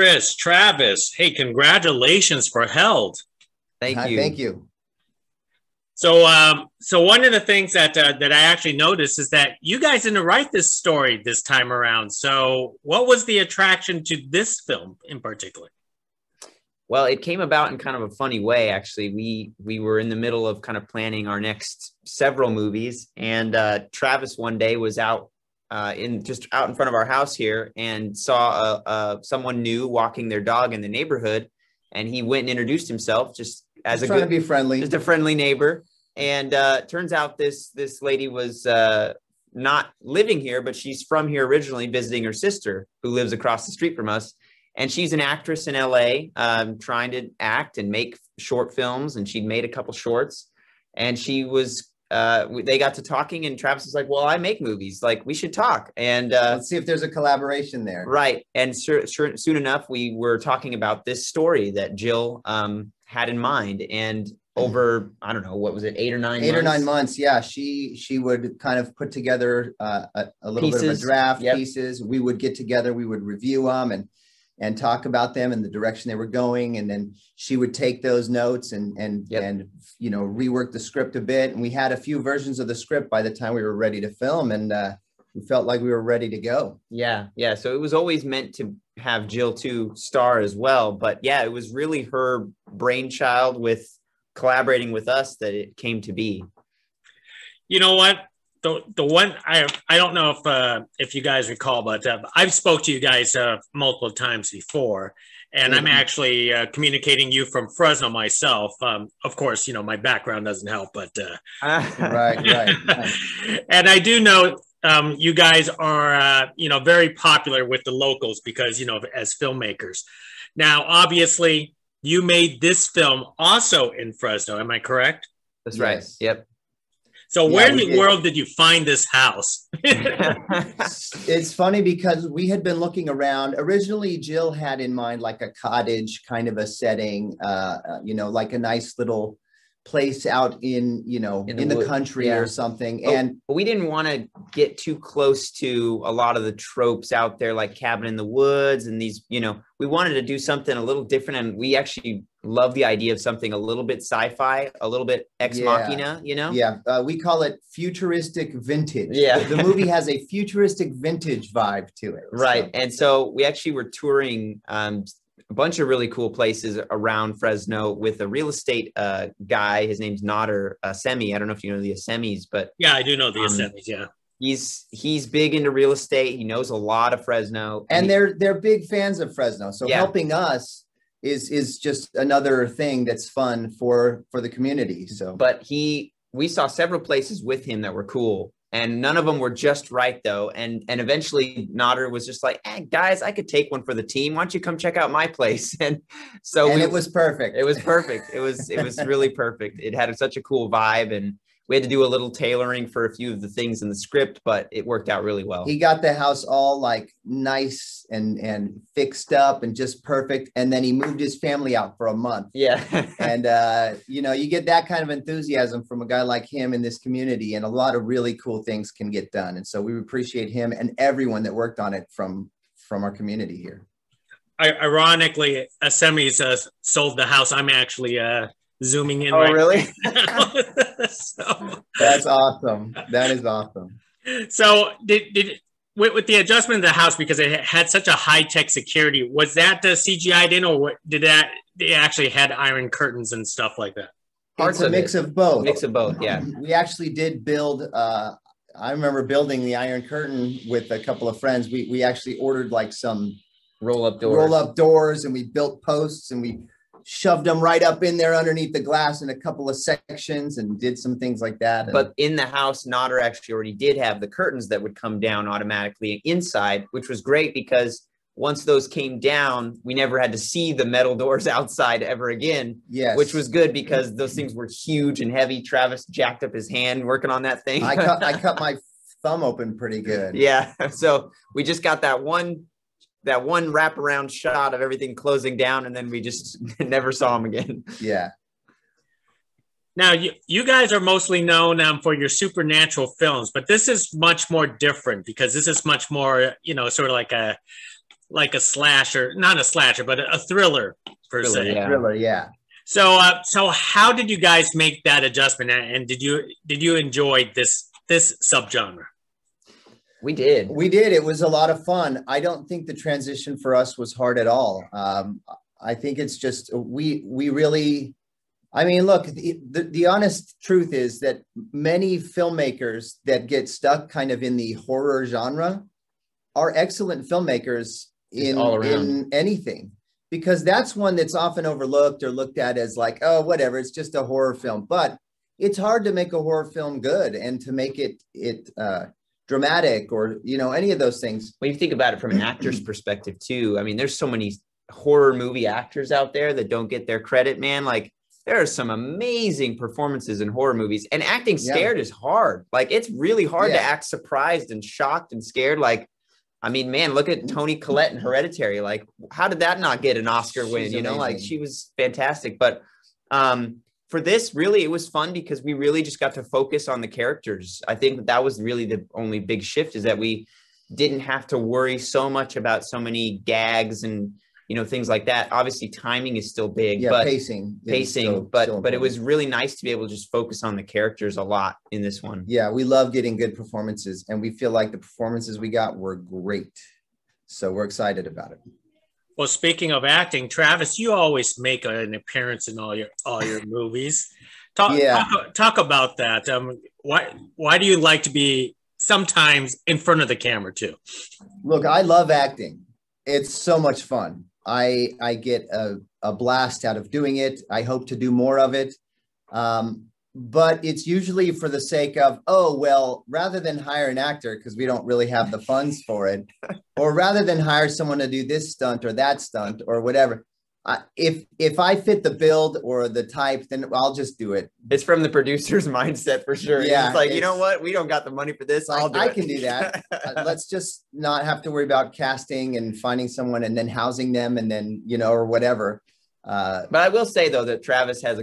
Chris, Travis, hey, congratulations for Held. Thank you. Thank you. So one of the things that I actually noticed is that you guys didn't write this story this time around. So what was the attraction to this film in particular? Well, it came about in kind of a funny way, actually. We were in the middle of kind of planning our next several movies, and Travis one day was out in front of our house here and saw someone new walking their dog in the neighborhood, and he went and introduced himself just as trying to be friendly, just a friendly neighbor. And turns out this lady was not living here, but she's from here originally, visiting her sister who lives across the street from us. And she's an actress in LA, trying to act and make short films. And she'd made a couple shorts, and she was, they got to talking, and Travis was like, well, I make movies, like we should talk. And let's see if there's a collaboration there. Right. And soon enough, we were talking about this story that Jill had in mind. And over, I don't know, what was it, 8 or 9 months? 8 or 9 months. Yeah. She would kind of put together a little bit of a draft, pieces. We would get together, we would review them and talk about them and the direction they were going. And then she would take those notes and rework the script a bit. And we had a few versions of the script by the time we were ready to film, and we felt like we were ready to go. Yeah. Yeah. So it was always meant to have Jill too star as well. But yeah, it was really her brainchild with collaborating with us that it came to be. You know what? The one I don't know if you guys recall, but I've spoke to you guys multiple times before, and I'm actually communicating you from Fresno myself. Of course, my background doesn't help, but right. And I do know you guys are very popular with the locals because as filmmakers. Now, obviously, you made this film also in Fresno. Am I correct? That's right. Yep. So where in the world did you find this house? It's funny because we had been looking around. Originally, Jill had in mind like a cottage kind of a setting, like a nice little place out in the country or something. But we didn't want to get too close to a lot of the tropes out there, like Cabin in the Woods and these, we wanted to do something a little different. And we actually love the idea of something a little bit sci-fi, a little bit ex machina, Yeah. We call it futuristic vintage. Yeah. The movie has a futuristic vintage vibe to it. Right. So. And so we actually were touring a bunch of really cool places around Fresno with a real estate guy. His name's Nader Assemi. I don't know if you know the Assemis, but yeah, I do know the Assemis. Yeah, he's big into real estate. He knows a lot of Fresno, and they're big fans of Fresno. So helping us is just another thing that's fun for the community. So, but we saw several places with him that were cool. And none of them were just right, though. And eventually Nader was just like, hey, guys, I could take one for the team. Why don't you come check out my place? And so it was perfect. It was perfect. It was really perfect. It had such a cool vibe. And we had to do a little tailoring for a few of the things in the script, but it worked out really well. He got the house all like nice and fixed up and just perfect. And then he moved his family out for a month. Yeah. And, you get that kind of enthusiasm from a guy like him in this community, and a lot of really cool things can get done. And so we appreciate him and everyone that worked on it from our community here. Ironically, Assemi's sold the house. I'm actually zooming in. Oh, really? So, that's awesome. That is awesome. So did with the adjustment of the house, because it had such a high-tech security, was that CGI'd in, or they actually had iron curtains and stuff like that? It's a mix of both. Mix of both, yeah. We actually did build, I remember building the iron curtain with a couple of friends. We actually ordered like some roll-up doors, and we built posts, and we shoved them right up in there underneath the glass in a couple of sections and did some things like that. But in the house, Nader actually already did have the curtains that would come down automatically inside, which was great because once those came down, we never had to see the metal doors outside ever again. Yes. Which was good because those things were huge and heavy. Travis jacked up his hand working on that thing. I cut my thumb open pretty good. Yeah. So we just got that one wraparound shot of everything closing down, and then we just never saw him again. Yeah. Now, you guys are mostly known for your supernatural films, but this is much more different because this is much more, sort of like like a slasher, not a slasher, but a thriller per se. Yeah. Thriller, yeah. So, so how did you guys make that adjustment, and did you enjoy this subgenre? We did. It was a lot of fun. I don't think the transition for us was hard at all. I think it's just we really. I mean, look, the honest truth is that many filmmakers that get stuck kind of in the horror genre are excellent filmmakers in anything, because that's one that's often overlooked or looked at as like, oh, whatever, it's just a horror film. But it's hard to make a horror film good and to make it dramatic or, you know, any of those things. When you think about it from an actor's perspective too, I mean, there's so many horror movie actors out there that don't get their credit, man. Like, there are some amazing performances in horror movies, and acting scared is hard. Like, it's really hard to act surprised and shocked and scared. Like, I mean, man, look at Toni Collette in Hereditary. Like, how did that not get an Oscar win? She's amazing. Like, she was fantastic. But for this, really, it was fun because we really just got to focus on the characters. I think that was really the only big shift, is that we didn't have to worry so much about so many gags and, you know, things like that. Obviously, timing is still big, but pacing, but it was really nice to be able to just focus on the characters a lot in this one. Yeah, we love getting good performances, and we feel like the performances we got were great. So we're excited about it. Well, speaking of acting, Travis, you always make an appearance in all your movies. Talk about that. Why do you like to be sometimes in front of the camera too? Look, I love acting. It's so much fun. I get a blast out of doing it. I hope to do more of it. But it's usually for the sake of, oh, well, rather than hire an actor, because we don't really have the funds for it, or rather than hire someone to do this stunt or that stunt or whatever, if I fit the build or the type, then I'll just do it. It's from the producer's mindset for sure. Yeah, it's like, you know what? We don't got the money for this. I can do that. Let's just not have to worry about casting and finding someone and then housing them and then, you know, or whatever. But I will say, though, that Travis has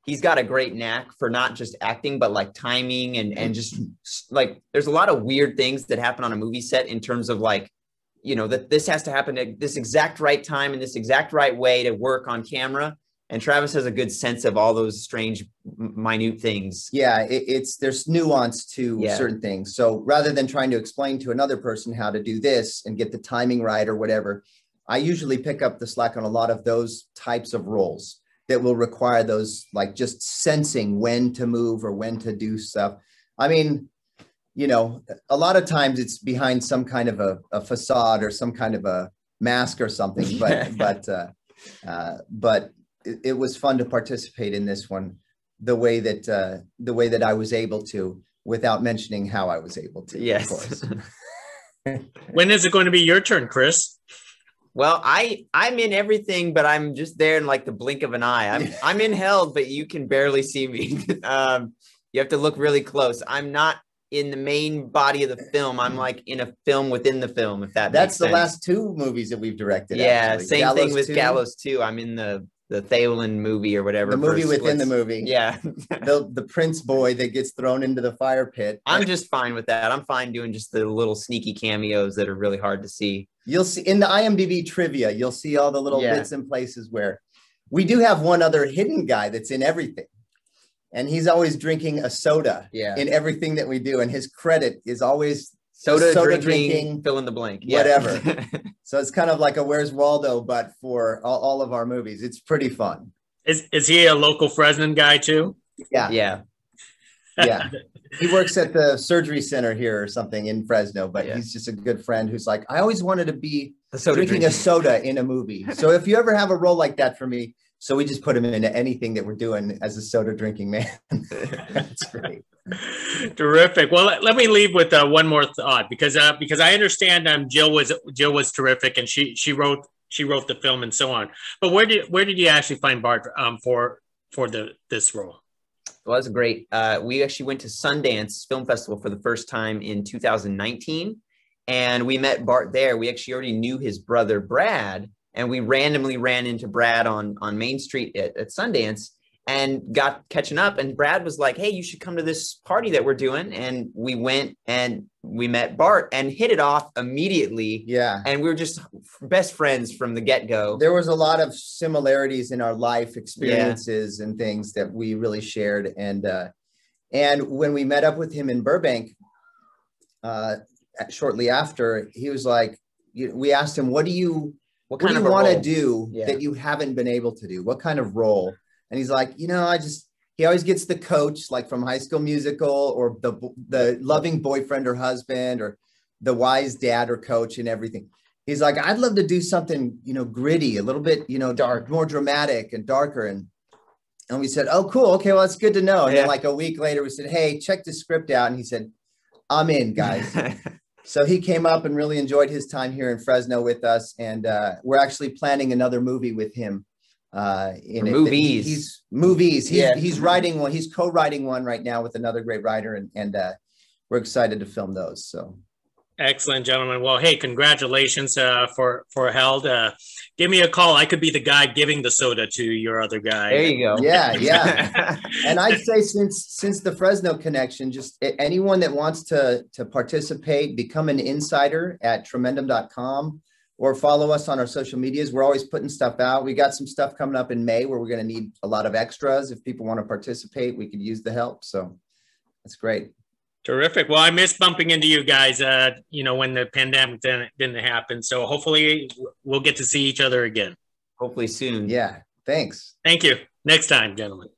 he's got a great knack for not just acting, but like timing and just like, there's a lot of weird things that happen on a movie set in terms of like, you know, that this has to happen at this exact right time and this exact right way to work on camera. And Travis has a good sense of all those strange, minute things. Yeah, there's nuance to certain things. So rather than trying to explain to another person how to do this and get the timing right or whatever, I usually pick up the slack on a lot of those types of roles that will require those, like, just sensing when to move or when to do stuff. I mean, you know, a lot of times it's behind some kind of a facade or some kind of a mask or something, but it was fun to participate in this one the way that I was able to, without mentioning how I was able to. Yes. Of course. When is it going to be your turn, Chris? Well, I'm in everything, but I'm just there in like the blink of an eye. I'm in held, but you can barely see me. You have to look really close. I'm not in the main body of the film. I'm like in a film within the film, if that's the sense. Last two movies that we've directed. Yeah, actually. Same Gallows thing with 2. Gallows 2. I'm in the Thalen movie or whatever. The movie within the movie. Yeah. the prince boy that gets thrown into the fire pit. I'm just fine with that. I'm fine doing just the little sneaky cameos that are really hard to see. You'll see in the IMDb trivia, you'll see all the little bits and places where we do have one other hidden guy that's in everything. And he's always drinking a soda in everything that we do. And his credit is always soda drinking, fill in the blank, whatever. So it's kind of like a Where's Waldo, but for all of our movies. It's pretty fun. Is he a local Fresno guy too? Yeah. Yeah. Yeah. He works at the surgery center here or something in Fresno, but he's just a good friend who's like, I always wanted to be drinking a soda in a movie. So if you ever have a role like that for me, so we just put him into anything that we're doing as a soda drinking man. That's great. Terrific. Well, let me leave with one more thought because I understand Jill was terrific and she wrote the film and so on. But where did you actually find Bart for this role? Well, that's great. We actually went to Sundance Film Festival for the first time in 2019, and we met Bart there. We actually already knew his brother Brad. And we randomly ran into Brad on Main Street at Sundance. and got catching up. And Brad was like, hey, you should come to this party that we're doing. And we went and we met Bart and hit it off immediately. Yeah. And we were just best friends from the get-go. There was a lot of similarities in our life experiences and things that we really shared. And when we met up with him in Burbank, shortly after, he was like, we asked him, what do you want to do that you haven't been able to do? What kind of role? And he's like, he always gets the coach, like from High School Musical, or the loving boyfriend or husband, or the wise dad or coach and everything. He's like, I'd love to do something, gritty, a little bit, dark, more dramatic and darker. And we said, oh, cool. Okay, well, that's good to know. And then like a week later, we said, hey, check the script out. And he said, I'm in, guys. So he came up and really enjoyed his time here in Fresno with us. And we're actually planning another movie with him. Movies. He's writing one. He's co-writing one right now with another great writer. And we're excited to film those. So. Excellent, gentlemen. Well, hey, congratulations for Held. Give me a call. I could be the guy giving the soda to your other guy. There you go. Yeah. And I'd say since the Fresno connection, just anyone that wants to participate, become an insider at tremendum.com or follow us on our social medias. We're always putting stuff out. We got some stuff coming up in May where we're going to need a lot of extras. If people want to participate, we could use the help. So that's great. Terrific. Well, I miss bumping into you guys, when the pandemic didn't happen. So hopefully we'll get to see each other again. Hopefully soon. Yeah. Thanks. Thank you. Next time, gentlemen.